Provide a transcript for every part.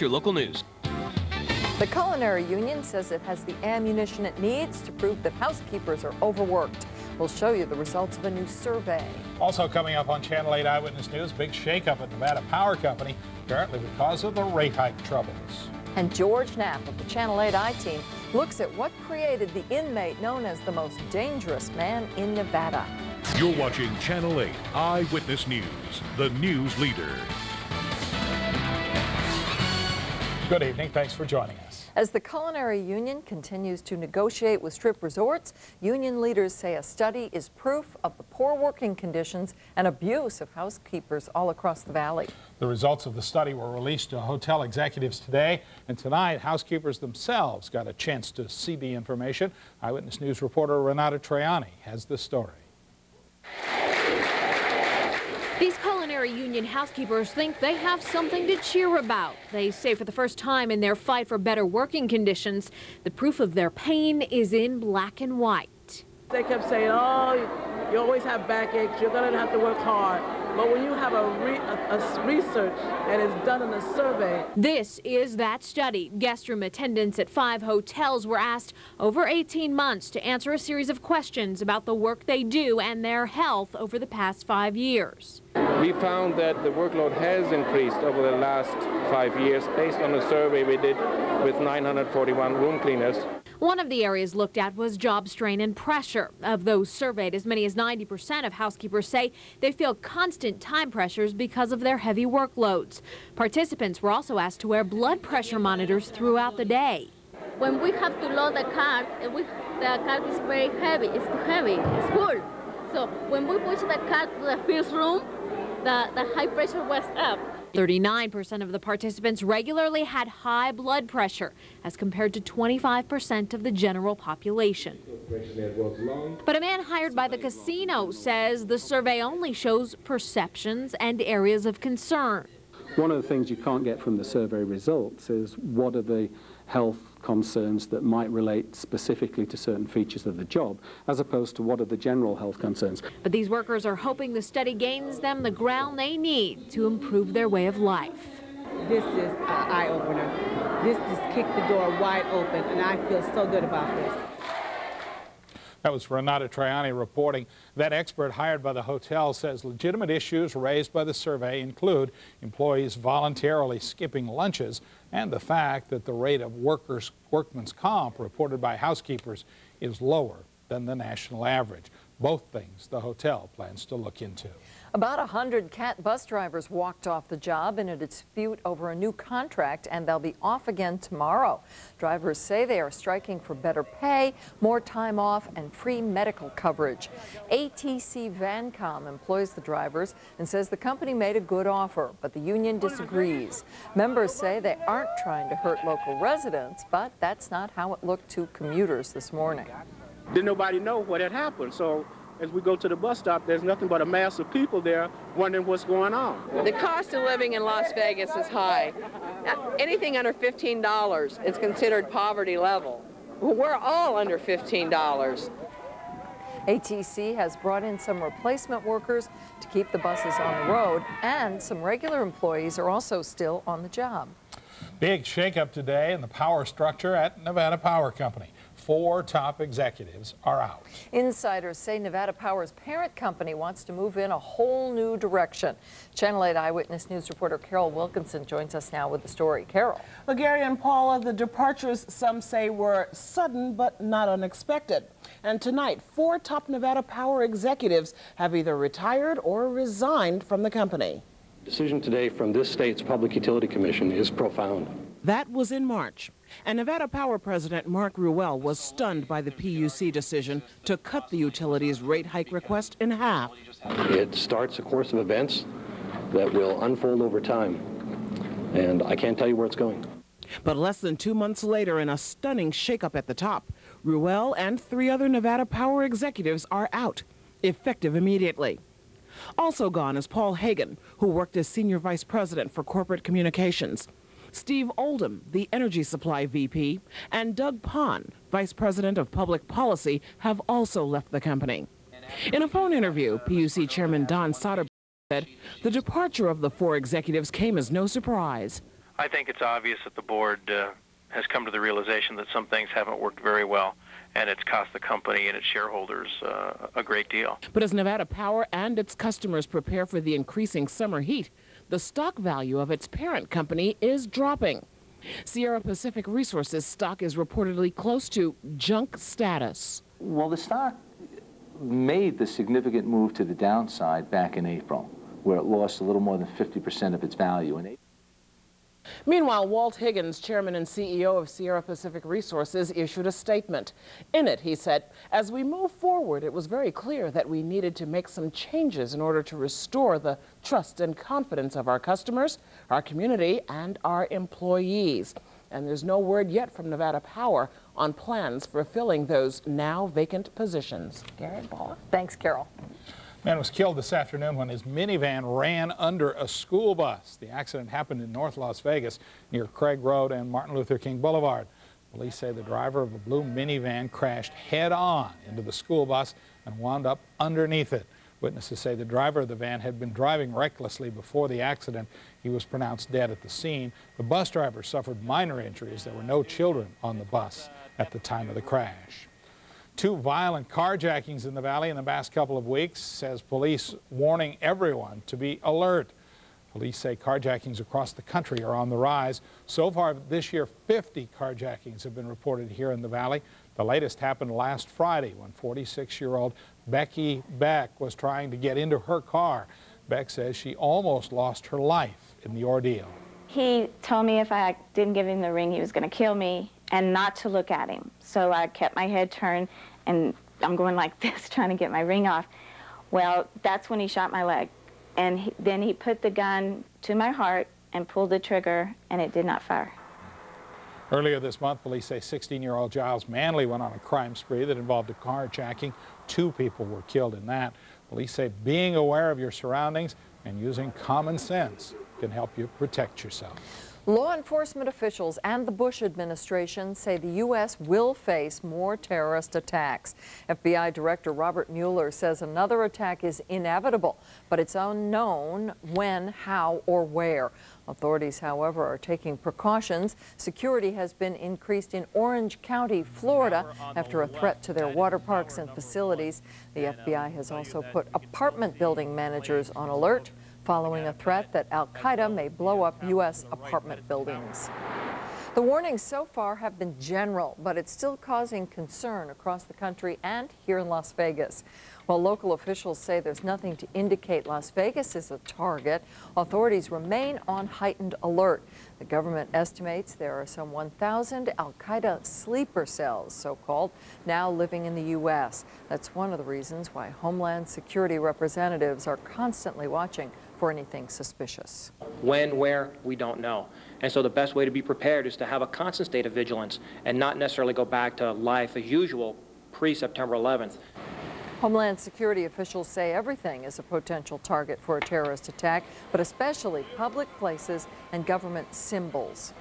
Your local news. The Culinary Union says it has the ammunition it needs to prove that housekeepers are overworked. We'll show you the results of a new survey. Also coming up on Channel 8 Eyewitness News, big shakeup at Nevada Power Company, apparently because of the rate hike troubles. And George Knapp of the Channel 8 I-Team looks at what created the inmate known as the most dangerous man in Nevada. You're watching Channel 8 Eyewitness News, the news leader. Good evening. Thanks for joining us. As the Culinary Union continues to negotiate with strip resorts, union leaders say a study is proof of the poor working conditions and abuse of housekeepers all across the valley. The results of the study were released to hotel executives today, and tonight housekeepers themselves got a chance to see the information. Eyewitness News reporter Renata Traiani has the story. These Culinary Union housekeepers think they have something to cheer about. They say for the first time in their fight for better working conditions, the proof of their pain is in black and white. They kept saying, oh, you always have backaches, you're going to have to work hard. But when you have a research and it's done in a survey. This is that study. Guest room attendants at 5 hotels were asked over 18 months to answer a series of questions about the work they do and their health over the past 5 years. We found that the workload has increased over the last 5 years based on a survey we did with 941 room cleaners. One of the areas looked at was job strain and pressure. Of those surveyed, as many as 90% of housekeepers say they feel constant time pressures because of their heavy workloads. Participants were also asked to wear blood pressure monitors throughout the day. When we have to load the cart, the cart is very heavy. It's too heavy. It's full. So when we push the cart to the first room, the high pressure was up. 39% of the participants regularly had high blood pressure, as compared to 25% of the general population. But a man hired by the casino says the survey only shows perceptions and areas of concern. One of the things you can't get from the survey results is what are the health concerns that might relate specifically to certain features of the job, as opposed to what are the general health concerns. But these workers are hoping the study gains them the ground they need to improve their way of life. This is an eye-opener. This just kicked the door wide open, and I feel so good about this. That was Renata Traiani reporting. That expert hired by the hotel says legitimate issues raised by the survey include employees voluntarily skipping lunches and the fact that the rate of workman's comp reported by housekeepers is lower than the national average. Both things the hotel plans to look into. About 100 CAT bus drivers walked off the job in a dispute over a new contract, and they'll be off again tomorrow. Drivers say they are striking for better pay, more time off, and free medical coverage. ATC Vancom employs the drivers and says the company made a good offer, but the union disagrees. Members say they aren't trying to hurt local residents, but that's not how it looked to commuters this morning. Didn't nobody know what had happened, so as we go to the bus stop, there's nothing but a mass of people there wondering what's going on. The cost of living in Las Vegas is high. Anything under $15 is considered poverty level. We're all under $15. ATC has brought in some replacement workers to keep the buses on the road, and some regular employees are also still on the job. Big shakeup today in the power structure at Nevada Power Company. 4 top executives are out. Insiders say Nevada Power's parent company wants to move in a whole new direction. Channel 8 Eyewitness News reporter Carol Wilkinson joins us now with the story. Carol. Well, Gary and Paula, the departures some say were sudden but not unexpected. And tonight, 4 top Nevada Power executives have either retired or resigned from the company. Decision today from this state's Public Utility Commission is profound. That was in March, and Nevada Power President Mark Ruel was stunned by the PUC decision to cut the utility's rate hike request in half. It starts a course of events that will unfold over time, and I can't tell you where it's going. But less than 2 months later, in a stunning shakeup at the top, Ruel and 3 other Nevada Power executives are out, effective immediately. Also gone is Paul Hagan, who worked as Senior Vice President for Corporate Communications. Steve Oldham, the Energy Supply VP, and Doug Pond, Vice President of Public Policy, have also left the company. In a phone interview, PUC Chairman Don Soderberg said the departure of the 4 executives came as no surprise. I think it's obvious that the board has come to the realization that some things haven't worked very well, and it's cost the company and its shareholders a great deal. But as Nevada Power and its customers prepare for the increasing summer heat, the stock value of its parent company is dropping. Sierra Pacific Resources stock is reportedly close to junk status. Well, the stock made the significant move to the downside back in April, where it lost a little more than 50% of its value. Meanwhile, Walt Higgins, chairman and CEO of Sierra Pacific Resources, issued a statement. In it, he said, as we move forward, it was very clear that we needed to make some changes in order to restore the trust and confidence of our customers, our community, and our employees. And there's no word yet from Nevada Power on plans for filling those now vacant positions. Gary, Paula. Thanks, Carol. Man was killed this afternoon when his minivan ran under a school bus. The accident happened in North Las Vegas near Craig Road and Martin Luther King Boulevard. Police say the driver of a blue minivan crashed head-on into the school bus and wound up underneath it. Witnesses say the driver of the van had been driving recklessly before the accident. He was pronounced dead at the scene. The bus driver suffered minor injuries. There were no children on the bus at the time of the crash. 2 violent carjackings in the valley in the past couple of weeks, says police, warning everyone to be alert. Police say carjackings across the country are on the rise. So far this year, 50 carjackings have been reported here in the valley. The latest happened last Friday when 46-year-old Becky Beck was trying to get into her car. Beck says she almost lost her life in the ordeal. He told me if I didn't give him the ring, he was going to kill me, and not to look at him. So I kept my head turned, and I'm going like this, trying to get my ring off. Well, that's when he shot my leg. And then he put the gun to my heart and pulled the trigger, and it did not fire. Earlier this month, police say 16-year-old Giles Manley went on a crime spree that involved a carjacking. 2 people were killed in that. Police say being aware of your surroundings and using common sense can help you protect yourself. Law enforcement officials and the Bush administration say the U.S. will face more terrorist attacks. FBI Director Robert Mueller says another attack is inevitable, but it's unknown when, how, or where. Authorities, however, are taking precautions. Security has been increased in Orange County, Florida, after a threat to their water parks and facilities. The FBI has also put apartment building managers on alert, following a threat that al-Qaeda may blow up U.S. apartment buildings. The warnings so far have been general, but it's still causing concern across the country and here in Las Vegas. While local officials say there's nothing to indicate Las Vegas is a target, authorities remain on heightened alert. The government estimates there are some 1,000 al-Qaeda sleeper cells, so-called, now living in the U.S. That's one of the reasons why Homeland Security representatives are constantly watching for anything suspicious. When, where, we don't know. And so the best way to be prepared is to have a constant state of vigilance and not necessarily go back to life as usual pre-September 11th. Homeland Security officials say everything is a potential target for a terrorist attack, but especially public places and government symbols.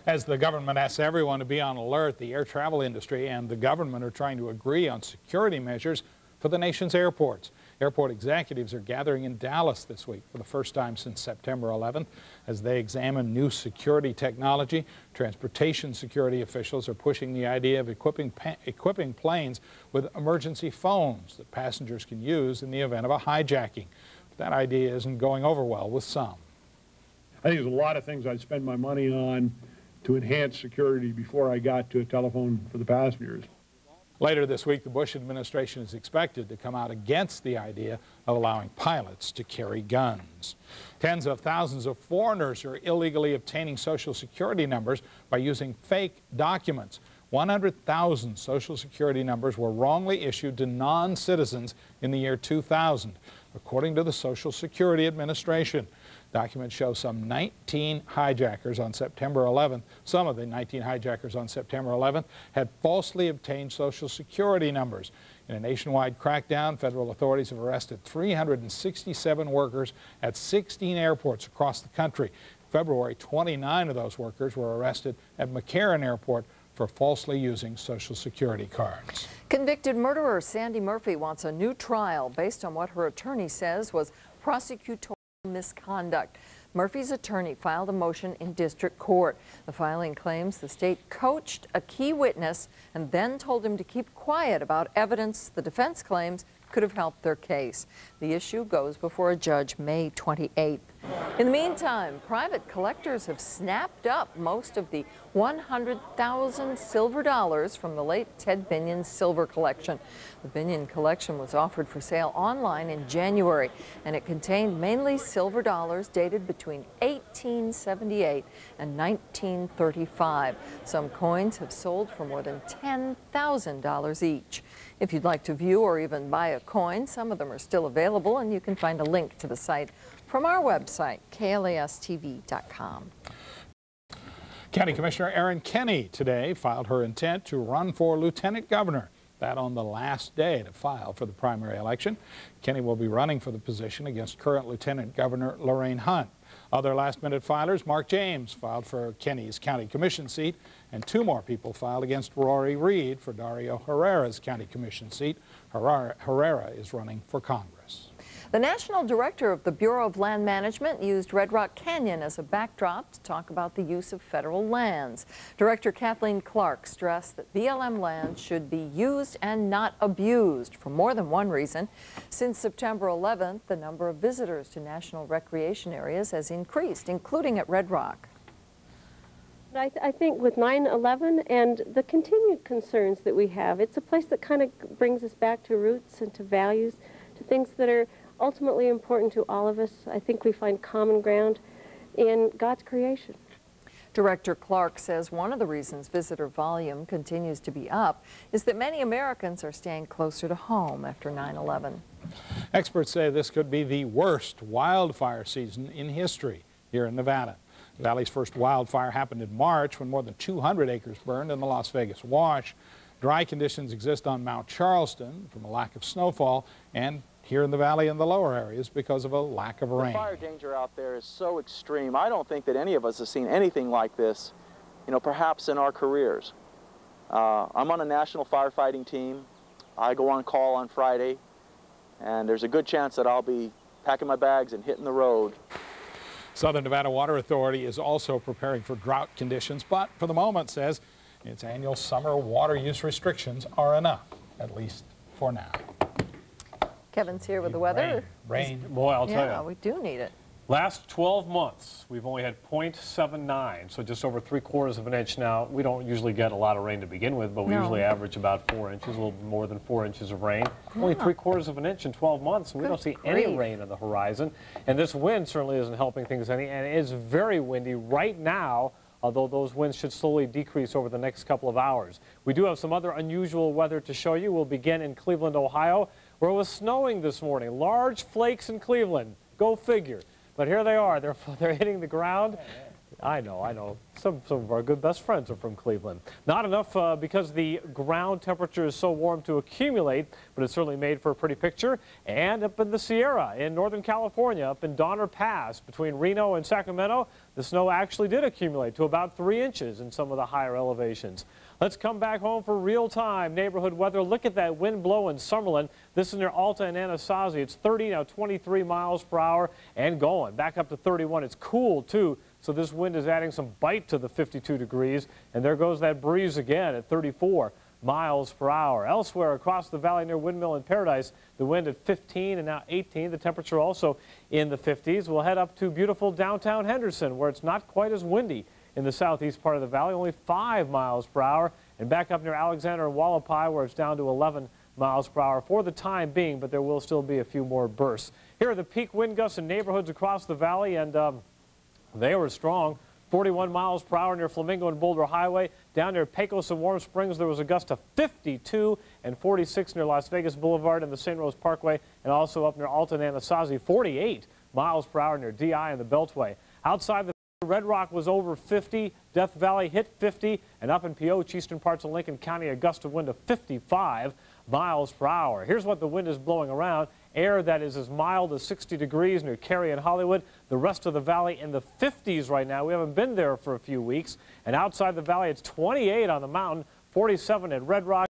As the government asks everyone to be on alert, the air travel industry and the government are trying to agree on security measures for the nation's airports. Airport executives are gathering in Dallas this week for the first time since September 11th as they examine new security technology. Transportation security officials are pushing the idea of equipping planes with emergency phones that passengers can use in the event of a hijacking. But that idea isn't going over well with some. I think there's a lot of things I'd spend my money on to enhance security before I got to a telephone for the passengers. Later this week, the Bush administration is expected to come out against the idea of allowing pilots to carry guns. Tens of thousands of foreigners are illegally obtaining Social Security numbers by using fake documents. 100,000 Social Security numbers were wrongly issued to non-citizens in the year 2000, according to the Social Security Administration. Documents show some 19 hijackers on September 11th. Some of the 19 hijackers on September 11th had falsely obtained Social Security numbers. In a nationwide crackdown, federal authorities have arrested 367 workers at 16 airports across the country. In February, 29 of those workers were arrested at McCarran Airport for falsely using Social Security cards. Convicted murderer Sandy Murphy wants a new trial based on what her attorney says was prosecutorial misconduct. Murphy's attorney filed a motion in district court. The filing claims the state coached a key witness and then told him to keep quiet about evidence the defense claims could have helped their case. The issue goes before a judge May 28th. In the meantime, private collectors have snapped up most of the 100,000 silver dollars from the late Ted Binion's silver collection. The Binion collection was offered for sale online in January, and it contained mainly silver dollars dated between 1878 and 1935. Some coins have sold for more than $10,000 each. If you'd like to view or even buy a coin, some of them are still available, and you can find a link to the site from our website, klastv.com. County Commissioner Erin Kenney today filed her intent to run for lieutenant governor. That on the last day to file for the primary election. Kenney will be running for the position against current Lieutenant Governor Lorraine Hunt. Other last-minute filers, Mark James filed for Kenney's county commission seat, and 2 more people filed against Rory Reed for Dario Herrera's county commission seat. Herrera is running for Congress. The National Director of the Bureau of Land Management used Red Rock Canyon as a backdrop to talk about the use of federal lands. Director Kathleen Clark stressed that BLM lands should be used and not abused for more than one reason. Since September 11th, the number of visitors to national recreation areas has increased, including at Red Rock. I think with 9/11 and the continued concerns that we have, it's a place that kind of brings us back to roots and to values, to things that are ultimately important to all of us. I think we find common ground in God's creation. Director Clark says one of the reasons visitor volume continues to be up is that many Americans are staying closer to home after 9/11. Experts say this could be the worst wildfire season in history here in Nevada. The valley's first wildfire happened in March when more than 200 acres burned in the Las Vegas Wash. Dry conditions exist on Mount Charleston from a lack of snowfall, and here in the valley in the lower areas because of a lack of rain. The fire danger out there is so extreme. I don't think that any of us have seen anything like this, perhaps in our careers. I'm on a national firefighting team. I go on call on Friday, and there's a good chance that I'll be packing my bags and hitting the road. Southern Nevada Water Authority is also preparing for drought conditions, but for the moment says its annual summer water use restrictions are enough, at least for now. Kevin's here with the weather. Rain. Boy, I'll tell you. Yeah, we do need it. Last 12 months, we've only had 0.79, so just over 3/4 of an inch. Now, we don't usually get a lot of rain to begin with, but we usually average about 4 inches, a little more than 4 inches of rain. Only 3/4 of an inch in 12 months, and we don't see any rain on the horizon. And this wind certainly isn't helping things any, and it is very windy right now, although those winds should slowly decrease over the next couple of hours. We do have some other unusual weather to show you. We'll begin in Cleveland, Ohio, where it was snowing this morning. Large flakes in Cleveland. Go figure. But here they are. They're hitting the ground. I know. Some of our good best friends are from Cleveland. Not enough because the ground temperature is so warm to accumulate, but it certainly made for a pretty picture. And up in the Sierra in Northern California, up in Donner Pass between Reno and Sacramento, the snow actually did accumulate to about 3 inches in some of the higher elevations. Let's come back home for real-time neighborhood weather. Look at that wind blow in Summerlin. This is near Alta and Anasazi. It's 30, now 23 miles per hour and going. Back up to 31. It's cool, too, so this wind is adding some bite to the 52 degrees. And there goes that breeze again at 34 miles per hour. Elsewhere across the valley near Windmill and Paradise, the wind at 15 and now 18. The temperature also in the 50s. We'll head up to beautiful downtown Henderson, where it's not quite as windy in the southeast part of the valley, only 5 miles per hour, and back up near Alexander and Wallapai, where it's down to 11 miles per hour for the time being, but there will still be a few more bursts. Here are the peak wind gusts in neighborhoods across the valley, and they were strong. 41 miles per hour near Flamingo and Boulder Highway. Down near Pecos and Warm Springs, there was a gust of 52, and 46 near Las Vegas Boulevard and the St. Rose Parkway, and also up near Alta and Anasazi, 48 miles per hour near DI and the Beltway. Outside the Red Rock was over 50, Death Valley hit 50, and up in Pioche, eastern parts of Lincoln County, a gust of wind of 55 miles per hour. Here's what the wind is blowing around. Air that is as mild as 60 degrees near Cary and Hollywood. The rest of the valley in the 50s right now. We haven't been there for a few weeks. And outside the valley, it's 28 on the mountain, 47 at Red Rock.